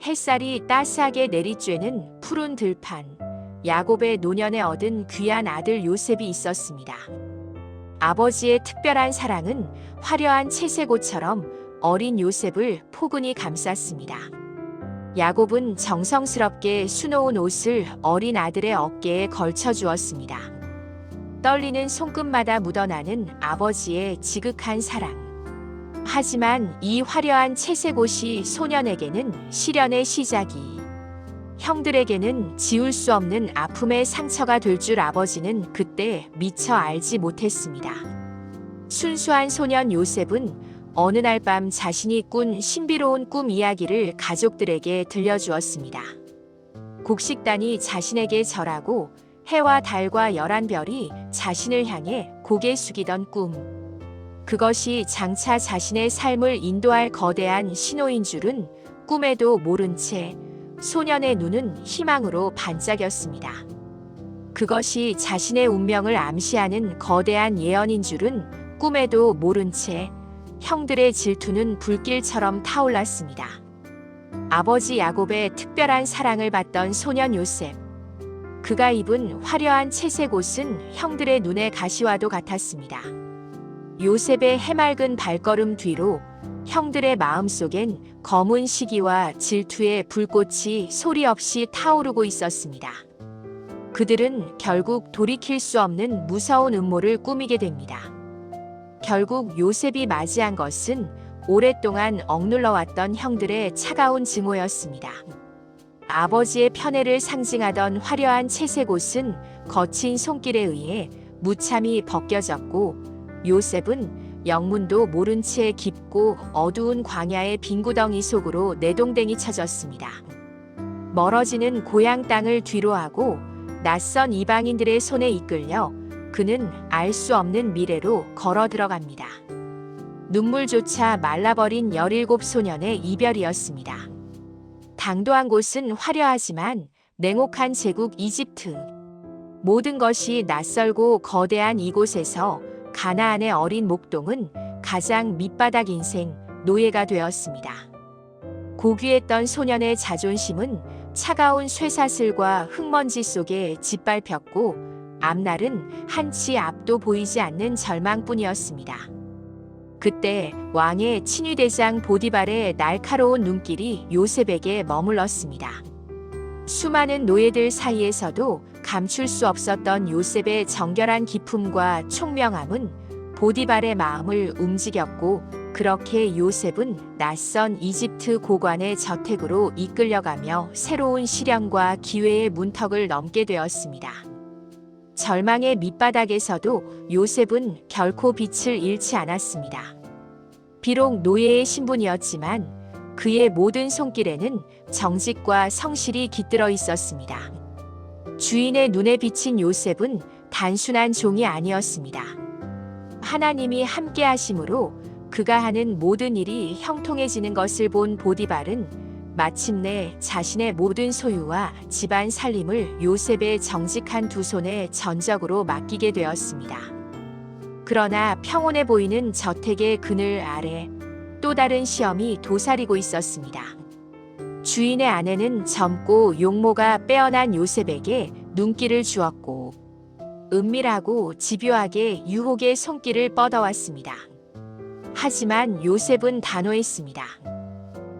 햇살이 따스하게 내리쬐는 푸른 들판, 야곱의 노년에 얻은 귀한 아들 요셉이 있었습니다. 아버지의 특별한 사랑은 화려한 채색옷처럼 어린 요셉을 포근히 감쌌습니다. 야곱은 정성스럽게 수놓은 옷을 어린 아들의 어깨에 걸쳐 주었습니다. 떨리는 손끝마다 묻어나는 아버지의 지극한 사랑. 하지만 이 화려한 채색옷이 소년에게는 시련의 시작이, 형들에게는 지울 수 없는 아픔의 상처가 될 줄 아버지는 그때 미처 알지 못했습니다. 순수한 소년 요셉은 어느 날 밤 자신이 꾼 신비로운 꿈 이야기를 가족들에게 들려주었습니다. 곡식단이 자신에게 절하고 해와 달과 11별이 자신을 향해 고개 숙이던 꿈. 그것이 장차 자신의 삶을 인도할 거대한 신호인 줄은 꿈에도 모른 채 소년의 눈은 희망으로 반짝였습니다. 그것이 자신의 운명을 암시하는 거대한 예언인 줄은 꿈에도 모른 채 형들의 질투는 불길처럼 타올랐습니다. 아버지 야곱의 특별한 사랑을 받던 소년 요셉. 그가 입은 화려한 채색 옷은 형들의 눈의 가시와도 같았습니다. 요셉의 해맑은 발걸음 뒤로 형들의 마음속엔 검은 시기와 질투의 불꽃이 소리 없이 타오르고 있었습니다. 그들은 결국 돌이킬 수 없는 무서운 음모를 꾸미게 됩니다. 결국 요셉이 맞이한 것은 오랫동안 억눌러왔던 형들의 차가운 증오였습니다. 아버지의 편애를 상징하던 화려한 채색 옷은 거친 손길에 의해 무참히 벗겨졌고, 요셉은 영문도 모른 채 깊고 어두운 광야의 빈구덩이 속으로 내동댕이 쳐졌습니다. 멀어지는 고향 땅을 뒤로하고 낯선 이방인들의 손에 이끌려 그는 알 수 없는 미래로 걸어 들어갑니다. 눈물조차 말라버린 17소년의 이별이었습니다. 당도한 곳은 화려하지만 냉혹한 제국 이집트. 모든 것이 낯설고 거대한 이곳에서 가나안의 어린 목동은 가장 밑바닥 인생, 노예가 되었습니다. 고귀했던 소년의 자존심은 차가운 쇠사슬과 흙먼지 속에 짓밟혔고, 앞날은 한치 앞도 보이지 않는 절망뿐이었습니다. 그때 왕의 친위대장 보디발의 날카로운 눈길이 요셉에게 머물렀습니다. 수많은 노예들 사이에서도 감출 수 없었던 요셉의 정결한 기품과 총명함은 보디발의 마음을 움직였고, 그렇게 요셉은 낯선 이집트 고관의 저택으로 이끌려가며 새로운 시련과 기회의 문턱을 넘게 되었습니다. 절망의 밑바닥에서도 요셉은 결코 빛을 잃지 않았습니다. 비록 노예의 신분이었지만 그의 모든 손길에는 정직과 성실이 깃들어 있었습니다. 주인의 눈에 비친 요셉은 단순한 종이 아니었습니다. 하나님이 함께 하심으로 그가 하는 모든 일이 형통해지는 것을 본 보디발은 마침내 자신의 모든 소유와 집안 살림을 요셉의 정직한 두 손에 전적으로 맡기게 되었습니다. 그러나 평온해 보이는 저택의 그늘 아래 또 다른 시험이 도사리고 있었습니다. 주인의 아내는 젊고 용모가 빼어난 요셉에게 눈길을 주었고, 은밀하고 집요하게 유혹의 손길을 뻗어왔습니다. 하지만 요셉은 단호했습니다.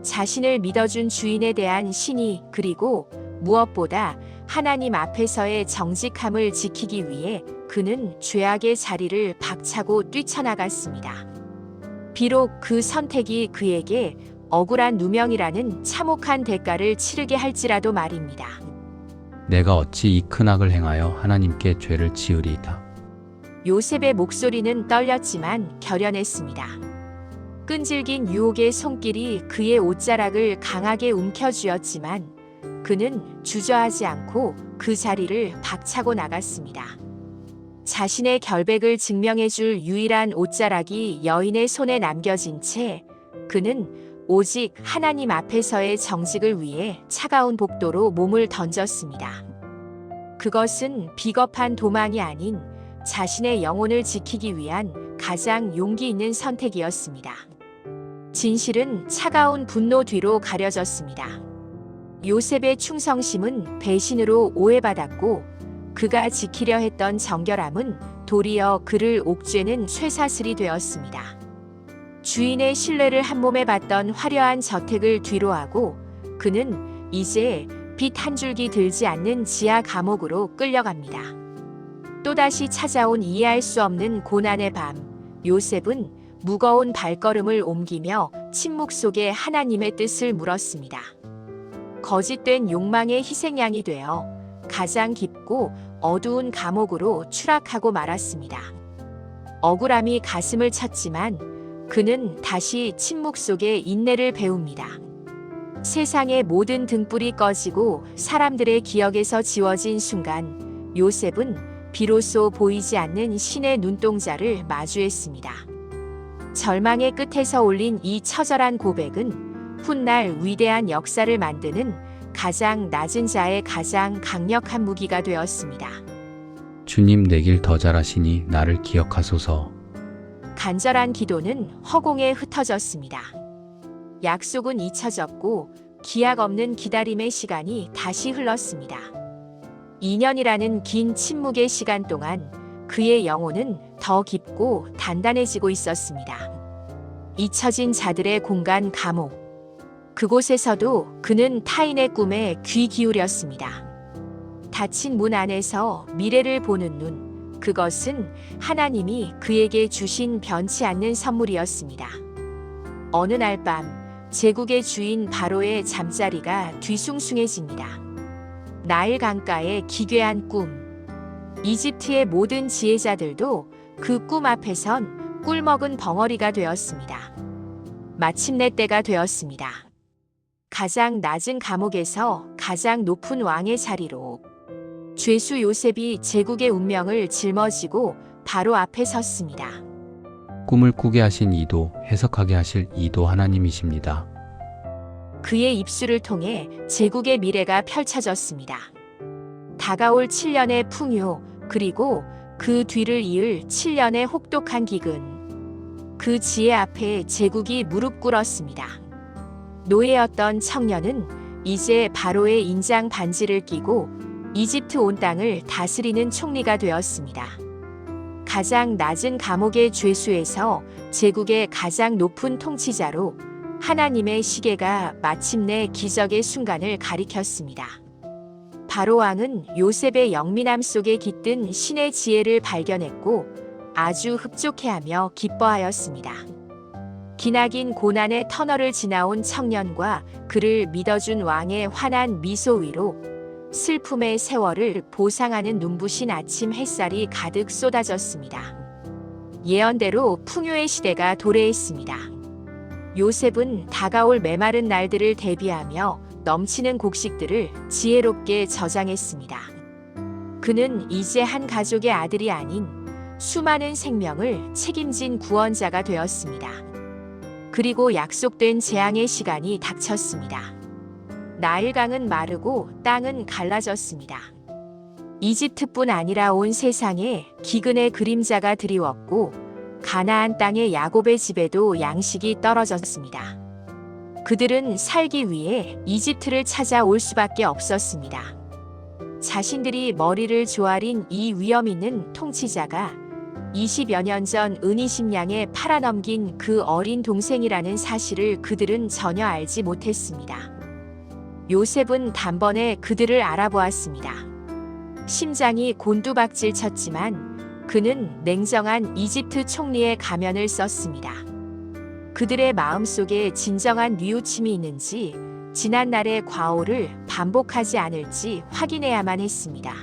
자신을 믿어준 주인에 대한 신의, 그리고 무엇보다 하나님 앞에서의 정직함을 지키기 위해 그는 죄악의 자리를 박차고 뛰쳐나갔습니다. 비록 그 선택이 그에게 억울한 누명이라는 참혹한 대가를 치르게 할지라도 말입니다. 내가 어찌 이 큰 악을 행하여 하나님께 죄를 지으리이다. 요셉의 목소리는 떨렸지만 결연했습니다. 끈질긴 유혹의 손길이 그의 옷자락을 강하게 움켜쥐었지만 그는 주저하지 않고 그 자리를 박차고 나갔습니다. 자신의 결백을 증명해줄 유일한 옷자락이 여인의 손에 남겨진 채 그는 오직 하나님 앞에서의 정직을 위해 차가운 복도로 몸을 던졌습니다. 그것은 비겁한 도망이 아닌 자신의 영혼을 지키기 위한 가장 용기 있는 선택이었습니다. 진실은 차가운 분노 뒤로 가려졌습니다. 요셉의 충성심은 배신으로 오해받았고 그가 지키려 했던 정결함은 도리어 그를 옥죄는 쇠사슬이 되었습니다. 주인의 신뢰를 한몸에 받던 화려한 저택을 뒤로하고 그는 이제 빛 한 줄기 들지 않는 지하 감옥으로 끌려갑니다. 또다시 찾아온 이해할 수 없는 고난의 밤, 요셉은 무거운 발걸음을 옮기며 침묵 속에 하나님의 뜻을 물었습니다. 거짓된 욕망의 희생양이 되어 가장 깊고 어두운 감옥으로 추락하고 말았습니다. 억울함이 가슴을 쳤지만 그는 다시 침묵 속에 인내를 배웁니다. 세상의 모든 등불이 꺼지고 사람들의 기억에서 지워진 순간 요셉은 비로소 보이지 않는 신의 눈동자를 마주했습니다. 절망의 끝에서 올린 이 처절한 고백은 훗날 위대한 역사를 만드는 가장 낮은 자의 가장 강력한 무기가 되었습니다. 주님 내 길 더 잘하시니 나를 기억하소서. 간절한 기도는 허공에 흩어졌습니다. 약속은 잊혀졌고 기약 없는 기다림의 시간이 다시 흘렀습니다. 2년이라는 긴 침묵의 시간 동안 그의 영혼은 더 깊고 단단해지고 있었습니다. 잊혀진 자들의 공간 감옥. 그곳에서도 그는 타인의 꿈에 귀 기울였습니다. 닫힌 문 안에서 미래를 보는 눈. 그것은 하나님이 그에게 주신 변치 않는 선물이었습니다. 어느 날 밤 제국의 주인 바로의 잠자리가 뒤숭숭해집니다. 나일 강가의 기괴한 꿈. 이집트의 모든 지혜자들도 그 꿈 앞에선 꿀먹은 벙어리가 되었습니다. 마침내 때가 되었습니다. 가장 낮은 감옥에서 가장 높은 왕의 자리로 죄수 요셉이 제국의 운명을 짊어지고 바로 앞에 섰습니다. 꿈을 꾸게 하신 이도 해석하게 하실 이도 하나님이십니다. 그의 입술을 통해 제국의 미래가 펼쳐졌습니다. 다가올 7년의 풍요, 그리고 그 뒤를 이을 7년의 혹독한 기근. 그 지혜 앞에 제국이 무릎 꿇었습니다. 노예였던 청년은 이제 바로의 인장 반지를 끼고 이집트 온 땅을 다스리는 총리가 되었습니다. 가장 낮은 감옥의 죄수에서 제국의 가장 높은 통치자로 하나님의 시계가 마침내 기적의 순간을 가리켰습니다. 바로 왕은 요셉의 영민함 속에 깃든 신의 지혜를 발견했고 아주 흡족해하며 기뻐하였습니다. 기나긴 고난의 터널을 지나온 청년과 그를 믿어준 왕의 환한 미소 위로 슬픔의 세월을 보상하는 눈부신 아침 햇살이 가득 쏟아졌습니다. 예언대로 풍요의 시대가 도래했습니다. 요셉은 다가올 메마른 날들을 대비하며 넘치는 곡식들을 지혜롭게 저장했습니다. 그는 이제 한 가족의 아들이 아닌 수많은 생명을 책임진 구원자가 되었습니다. 그리고 약속된 재앙의 시간이 닥쳤습니다. 나일강은 마르고 땅은 갈라졌습니다. 이집트뿐 아니라 온 세상에 기근의 그림자가 드리웠고 가나안 땅의 야곱의 집에도 양식이 떨어졌습니다. 그들은 살기 위해 이집트를 찾아올 수밖에 없었습니다. 자신들이 머리를 조아린 이 위험 있는 통치자가 20여 년 전 은이심양에 팔아넘긴 그 어린 동생이라는 사실을 그들은 전혀 알지 못했습니다. 요셉은 단번에 그들을 알아보았습니다. 심장이 곤두박질 쳤지만 그는 냉정한 이집트 총리의 가면을 썼습니다. 그들의 마음속에 진정한 뉘우침이 있는지 지난날의 과오를 반복하지 않을지 확인해야만 했습니다.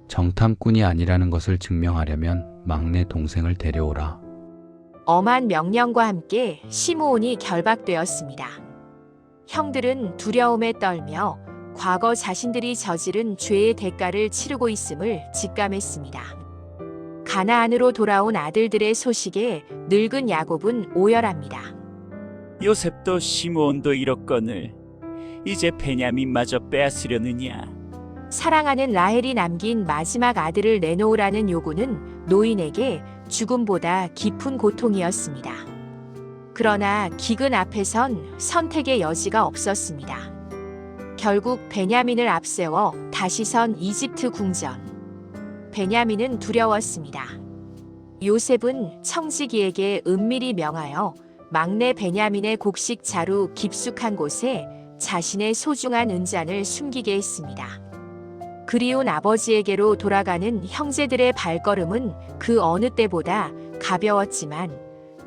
정탐꾼이 아니라는 것을 증명하려면 막내 동생을 데려오라. 엄한 명령과 함께 시므온이 결박되었습니다. 형들은 두려움에 떨며 과거 자신들이 저지른 죄의 대가를 치르고 있음을 직감했습니다. 가나안으로 돌아온 아들들의 소식에 늙은 야곱은 오열합니다. 요셉도 시므온도 이렇거늘 이제 베냐민마저 빼앗으려느냐. 사랑하는 라헬이 남긴 마지막 아들을 내놓으라는 요구는 노인에게 죽음보다 깊은 고통이었습니다. 그러나 기근 앞에선 선택의 여지가 없었습니다. 결국 베냐민을 앞세워 다시 선 이집트 궁전. 베냐민은 두려웠습니다. 요셉은 청지기에게 은밀히 명하여 막내 베냐민의 곡식 자루 깊숙한 곳에 자신의 소중한 은잔을 숨기게 했습니다. 그리운 아버지에게로 돌아가는 형제들의 발걸음은 그 어느 때보다 가벼웠지만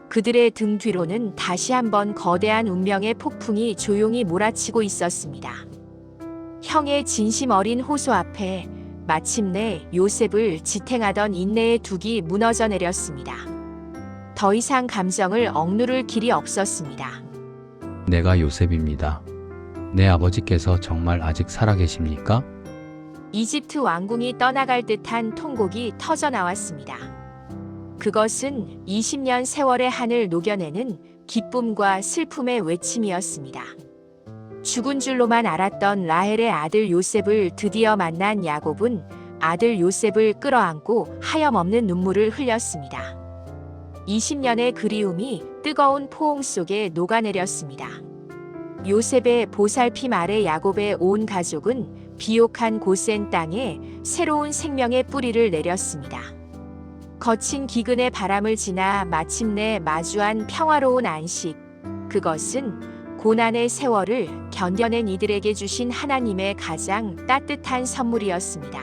그들의 등 뒤로는 다시 한번 거대한 운명의 폭풍이 조용히 몰아치고 있었습니다. 형의 진심 어린 호소 앞에 마침내 요셉을 지탱하던 인내의 둑이 무너져 내렸습니다. 더 이상 감정을 억누를 길이 없었습니다. 내가 요셉입니다. 내 아버지께서 정말 아직 살아계십니까? 이집트 왕궁이 떠나갈 듯한 통곡이 터져 나왔습니다. 그것은 20년 세월의 한을 녹여내는 기쁨과 슬픔의 외침이었습니다. 죽은 줄로만 알았던 라헬의 아들 요셉을 드디어 만난 야곱은 아들 요셉을 끌어안고 하염없는 눈물을 흘렸습니다. 20년의 그리움이 뜨거운 포옹 속에 녹아내렸습니다. 요셉의 보살핌 아래 야곱의 온 가족은 비옥한 고센 땅에 새로운 생명의 뿌리를 내렸습니다. 거친 기근의 바람을 지나 마침내 마주한 평화로운 안식. 그것은 고난의 세월을 견뎌낸 이들에게 주신 하나님의 가장 따뜻한 선물이었습니다.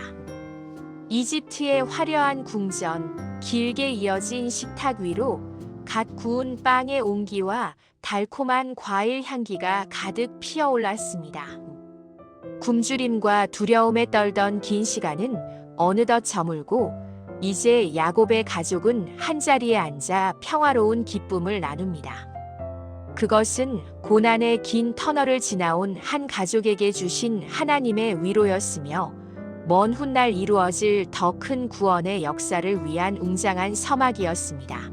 이집트의 화려한 궁전, 길게 이어진 식탁 위로 갓 구운 빵의 온기와 달콤한 과일 향기가 가득 피어올랐습니다. 굶주림과 두려움에 떨던 긴 시간은 어느덧 저물고 이제 야곱의 가족은 한자리에 앉아 평화로운 기쁨을 나눕니다. 그것은 고난의 긴 터널을 지나온 한 가족에게 주신 하나님의 위로였으며 먼 훗날 이루어질 더 큰 구원의 역사를 위한 웅장한 서막이었습니다.